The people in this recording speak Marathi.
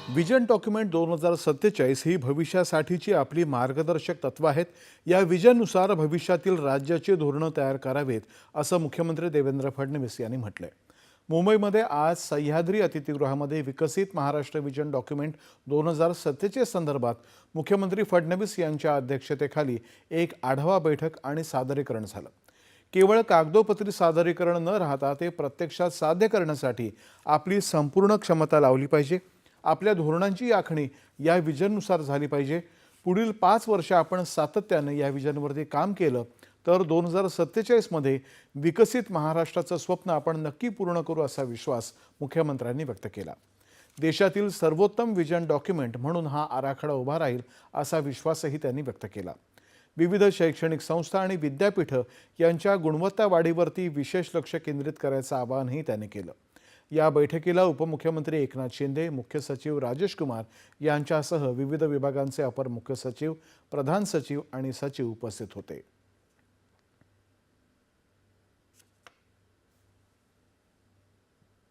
विजन डॉक्युमेंट 2047 ही भविष्यासाठीची आपली मार्गदर्शक तत्व आहेत। या विजननुसार भविष्यातील राज्याची धोरणं तयार करावेत, असं मुख्यमंत्री देवेंद्र फडणवीस यांनी म्हटलंय। मुंबईमध्ये आज सह्याद्री अतिथीगृहामध्ये विकसित महाराष्ट्र विजन डॉक्युमेंट 2047 संदर्भात मुख्यमंत्री फडणवीस यांच्या अध्यक्षतेखाली एक आढावा बैठक आणि सादरीकरण झालं। केवळ कागदोपत्री सादरीकरण न राहता ते प्रत्यक्षात साध्य करण्यासाठी आपली संपूर्ण क्षमता लावली पाहिजे। आपल्या धोरणांची आखणी या विजननुसार झाली पाहिजे। पुढील 5 वर्ष आपण सातत्याने या विजनवरती काम केलं तर 2047 मध्ये विकसित महाराष्ट्राचं स्वप्न आपण नक्की पूर्ण करू असा विश्वास मुख्यमंत्र्यांनी व्यक्त केला। देशातील सर्वोत्तम विजन डॉक्युमेंट म्हणून हा आराखडा उभा राहील असा विश्वासही त्यांनी व्यक्त केला। विविध शैक्षणिक संस्था आणि विद्यापीठं यांच्या गुणवत्ता वाढीवरती विशेष लक्ष केंद्रित करायचं आवाहनही त्यांनी केलं। या बैठकीला उपमुख्यमंत्री एकनाथ शिंदे, मुख्य सचिव राजेश कुमार यांच्यासह विविध विभागांचे अपर मुख्य सचिव, प्रधान सचिव आणि सचिव उपस्थित होते।